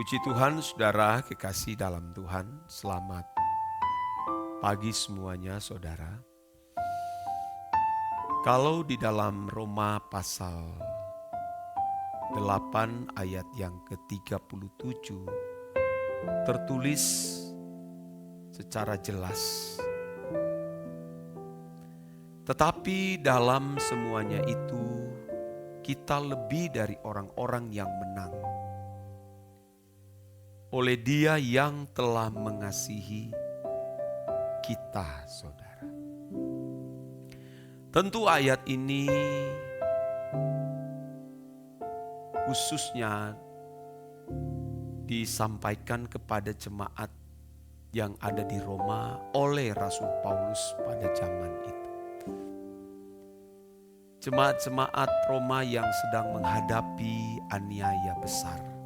Puji Tuhan, saudara kekasih dalam Tuhan. Selamat pagi semuanya, saudara. Kalau di dalam Roma pasal 8 ayat yang ke-37 tertulis secara jelas, tetapi dalam semuanya itu kita lebih dari orang-orang yang menang oleh Dia yang telah mengasihi kita, saudara. Tentu ayat ini khususnya disampaikan kepada jemaat yang ada di Roma oleh Rasul Paulus pada zaman itu. Jemaat-jemaat Roma yang sedang menghadapi aniaya besar.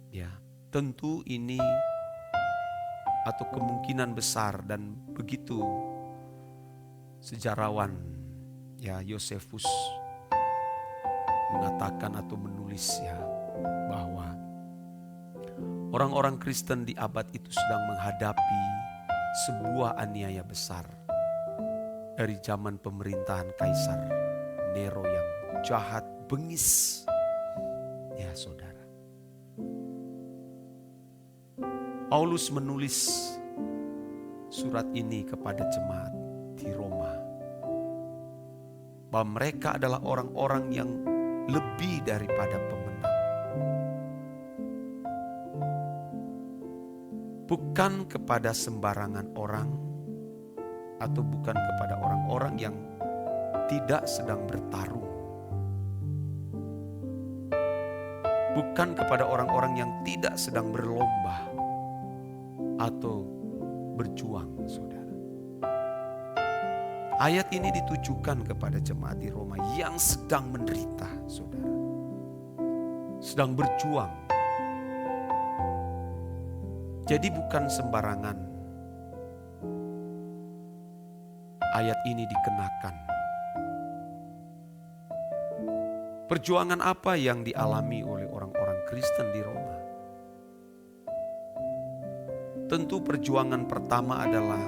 Ya, tentu ini atau kemungkinan besar dan begitu sejarawan ya Yosefus mengatakan atau menulis ya bahwa orang-orang Kristen di abad itu sedang menghadapi sebuah aniaya besar dari zaman pemerintahan Kaisar Nero yang jahat, bengis. Ya, saudara. Paulus menulis surat ini kepada jemaat di Roma bahwa mereka adalah orang-orang yang lebih daripada pemenang. Bukan kepada sembarangan orang atau bukan kepada orang-orang yang tidak sedang bertarung. Bukan kepada orang-orang yang tidak sedang berlomba atau berjuang, saudara. Ayat ini ditujukan kepada jemaat di Roma yang sedang menderita, saudara. Sedang berjuang. Jadi bukan sembarangan ayat ini dikenakan. Perjuangan apa yang dialami oleh orang-orang Kristen di Roma? Tentu perjuangan pertama adalah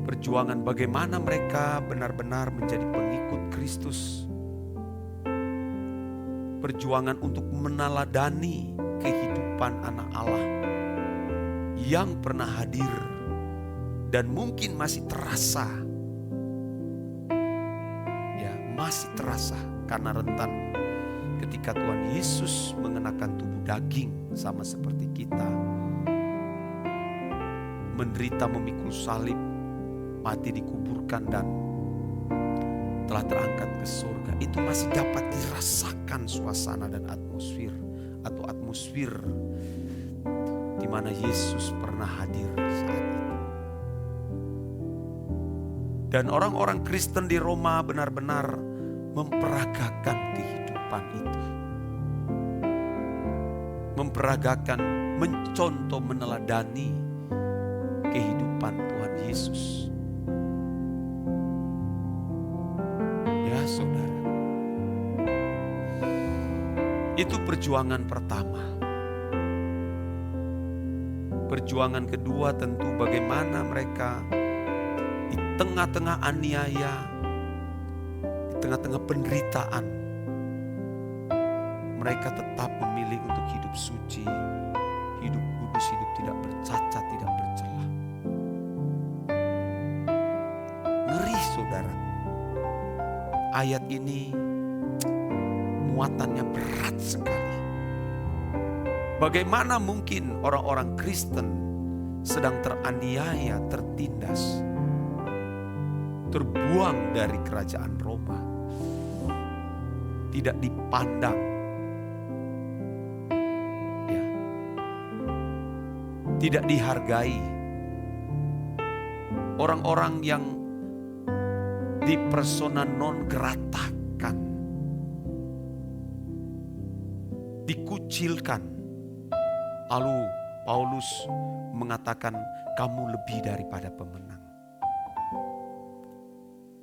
perjuangan bagaimana mereka benar-benar menjadi pengikut Kristus. Perjuangan untuk meneladani kehidupan anak Allah yang pernah hadir dan mungkin masih terasa. Ya, masih terasa karena rentan ketika Tuhan Yesus mengenakan tubuh daging sama seperti kita. Menderita memikul salib, mati dikuburkan dan telah terangkat ke surga. Itu masih dapat dirasakan suasana dan atmosfer di mana Yesus pernah hadir saat itu. Dan orang-orang Kristen di Roma benar-benar memperagakan kehidupan itu. Memperagakan, mencontoh, meneladani kehidupan Tuhan Yesus. Ya, saudara. Itu perjuangan pertama. Perjuangan kedua tentu bagaimana mereka di tengah-tengah aniaya, di tengah-tengah penderitaan, mereka tetap memilih untuk hidup suci, hidup kudus, hidup tidak bercacat, tidak bercela. Ngeri, saudara. Ayat ini muatannya berat sekali. Bagaimana mungkin orang-orang Kristen sedang teraniaya, tertindas, terbuang dari kerajaan Roma, tidak dipandang, ya, tidak dihargai. Orang-orang yang di persona non gratakan, dikucilkan. Lalu Paulus mengatakan kamu lebih daripada pemenang.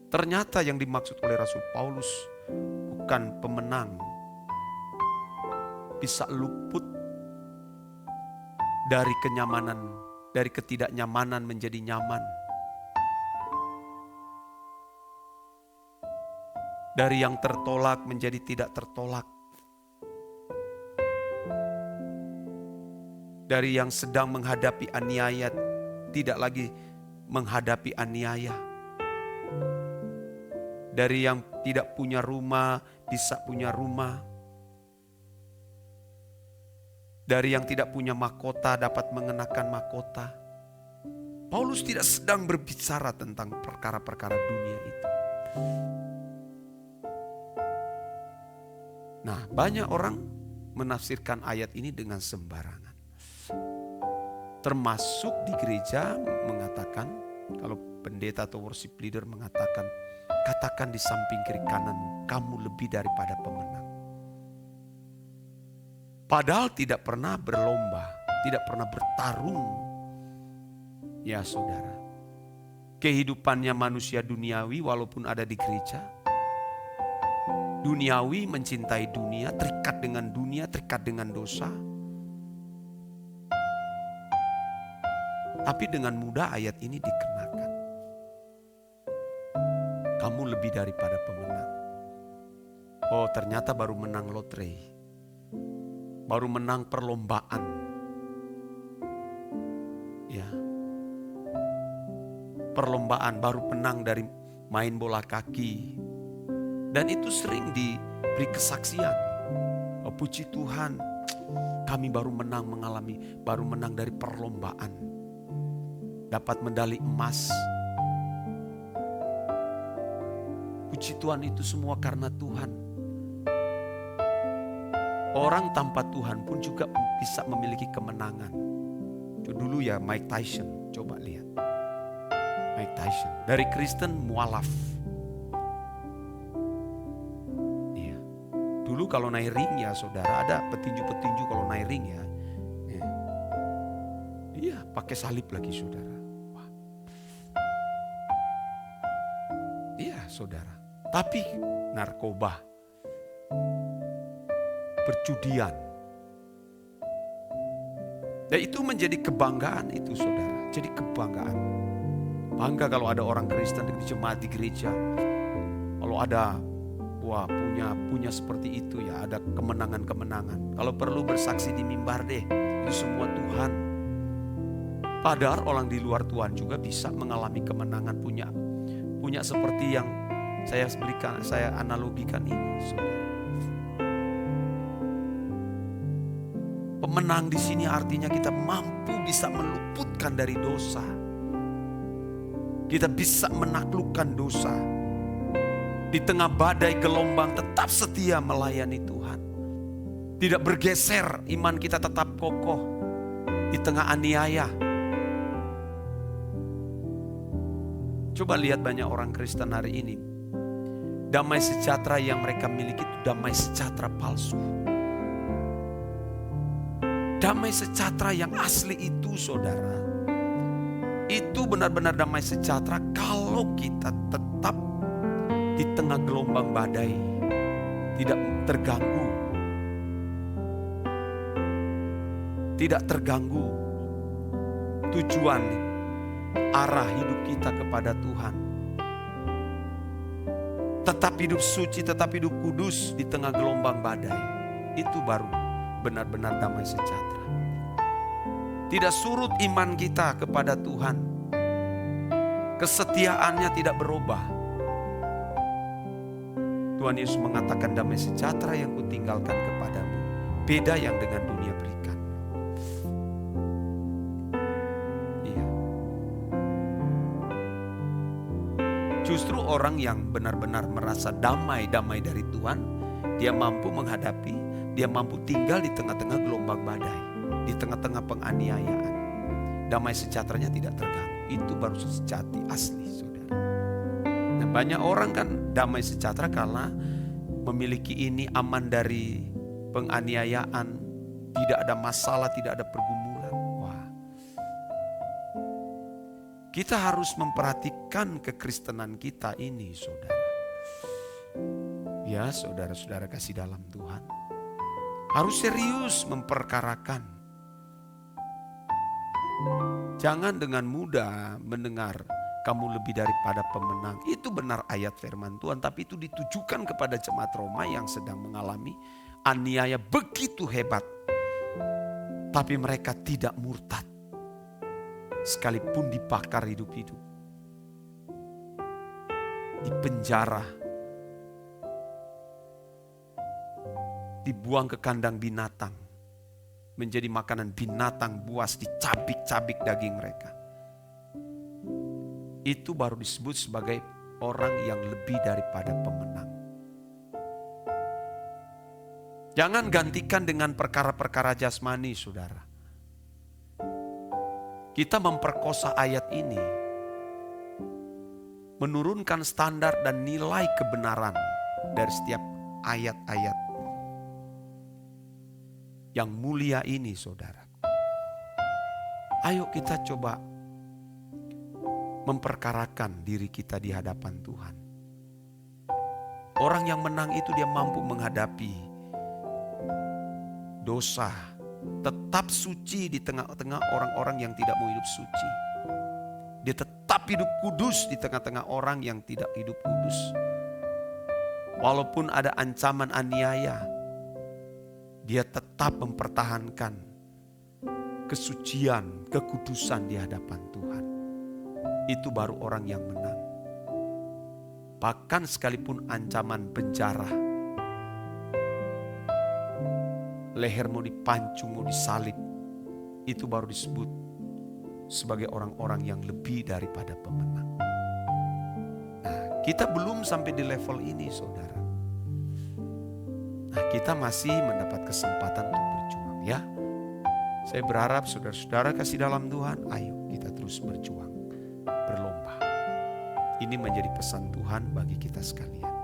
Ternyata yang dimaksud oleh Rasul Paulus bukan pemenang bisa luput dari kenyamanan, dari ketidaknyamanan menjadi nyaman. Dari yang tertolak menjadi tidak tertolak. Dari yang sedang menghadapi aniaya, tidak lagi menghadapi aniaya. Dari yang tidak punya rumah, bisa punya rumah. Dari yang tidak punya mahkota, dapat mengenakan mahkota. Paulus tidak sedang berbicara tentang perkara-perkara dunia itu. Nah, banyak orang menafsirkan ayat ini dengan sembarangan. Termasuk di gereja mengatakan, kalau pendeta atau worship leader mengatakan, katakan di samping kiri kananmu, kamu lebih daripada pemenang. Padahal tidak pernah berlomba, tidak pernah bertarung. Ya saudara, kehidupannya manusia duniawi walaupun ada di gereja, duniawi, mencintai dunia, terikat dengan dunia, terikat dengan dosa. Tapi dengan mudah ayat ini dikenakan. Kamu lebih daripada pemenang. Oh, ternyata baru menang lotre. Baru menang perlombaan. Ya. Perlombaan, baru menang dari main bola kaki. Dan itu sering diberi kesaksian. Oh, puji Tuhan, kami baru menang dari perlombaan. Dapat medali emas. Puji Tuhan, itu semua karena Tuhan. Orang tanpa Tuhan pun juga bisa memiliki kemenangan. Dulu ya Mike Tyson, coba lihat. Mike Tyson, dari Kristen mualaf. Iya. Dulu kalau naik ring ya saudara, ada petinju-petinju kalau naik ring ya. Iya, pakai salib lagi saudara. Wah. Iya saudara. Tapi narkoba, perjudian, dan itu menjadi kebanggaan itu saudara. Jadi kebanggaan. Bangga kalau ada orang Kristen di jemaat di gereja. Kalau ada punya seperti itu ya, ada kemenangan-kemenangan. Kalau perlu bersaksi di mimbar deh, itu semua Tuhan. Padahal orang di luar Tuhan juga bisa mengalami kemenangan, punya seperti yang saya analogikan ini, saudara. Pemenang di sini artinya kita mampu bisa meluputkan dari dosa. Kita bisa menaklukkan dosa. Di tengah badai gelombang tetap setia melayani Tuhan. Tidak bergeser, iman kita tetap kokoh di tengah aniaya. Coba lihat banyak orang Kristen hari ini. Damai sejahtera yang mereka miliki itu damai sejahtera palsu. Damai sejahtera yang asli itu saudara, itu benar-benar damai sejahtera kalau kita tetap di tengah gelombang badai, tidak terganggu. Tidak terganggu tujuan, arah hidup kita kepada Tuhan. Tetap hidup suci, tetap hidup kudus di tengah gelombang badai. Itu baru benar-benar damai sejahtera. Tidak surut iman kita kepada Tuhan. Kesetiaannya tidak berubah. Tuhan Yesus mengatakan damai sejahtera yang kutinggalkan kepadamu, beda yang dengan dunia berikan. Iya. Justru orang yang benar-benar merasa damai dari Tuhan, dia mampu menghadapi, dia mampu tinggal di tengah-tengah gelombang badai, di tengah-tengah penganiayaan. Damai sejahteranya tidak terganggu. Itu baru sejati asli, saudara. Nah, banyak orang kan damai sejahtera karena memiliki ini, aman dari penganiayaan, tidak ada masalah, tidak ada pergumulan. Wah. Kita harus memperhatikan kekristenan kita ini, saudara. Ya, saudara-saudara kasih dalam Tuhan. Harus serius memperkarakan. Jangan dengan mudah mendengar kamu lebih daripada pemenang. Itu benar ayat firman Tuhan, tapi itu ditujukan kepada jemaat Roma yang sedang mengalami aniaya begitu hebat. Tapi mereka tidak murtad. Sekalipun dibakar hidup-hidup. Dipenjara. Dibuang ke kandang binatang. Menjadi makanan binatang buas, dicabik-cabik daging mereka. Itu baru disebut sebagai orang yang lebih daripada pemenang. Jangan gantikan dengan perkara-perkara jasmani, saudara. Kita memperkosa ayat ini, menurunkan standar dan nilai kebenaran dari setiap ayat-ayat yang mulia ini, saudara. Ayo kita coba memperkarakan diri kita di hadapan Tuhan. Orang yang menang itu dia mampu menghadapi dosa, tetap suci di tengah-tengah orang-orang yang tidak mau hidup suci. Dia tetap hidup kudus di tengah-tengah orang yang tidak hidup kudus. Walaupun ada ancaman aniaya, dia tetap mempertahankan kesucian, kekudusan di hadapan Tuhan. Itu baru orang yang menang. Bahkan sekalipun ancaman penjara, leher mau dipancung, mau disalib, itu baru disebut sebagai orang-orang yang lebih daripada pemenang. Nah, kita belum sampai di level ini, saudara. Nah, kita masih mendapat kesempatan untuk berjuang, ya. Saya berharap saudara-saudara kasih dalam Tuhan, ayo kita terus berjuang, berlomba. Ini menjadi pesan Tuhan bagi kita sekalian.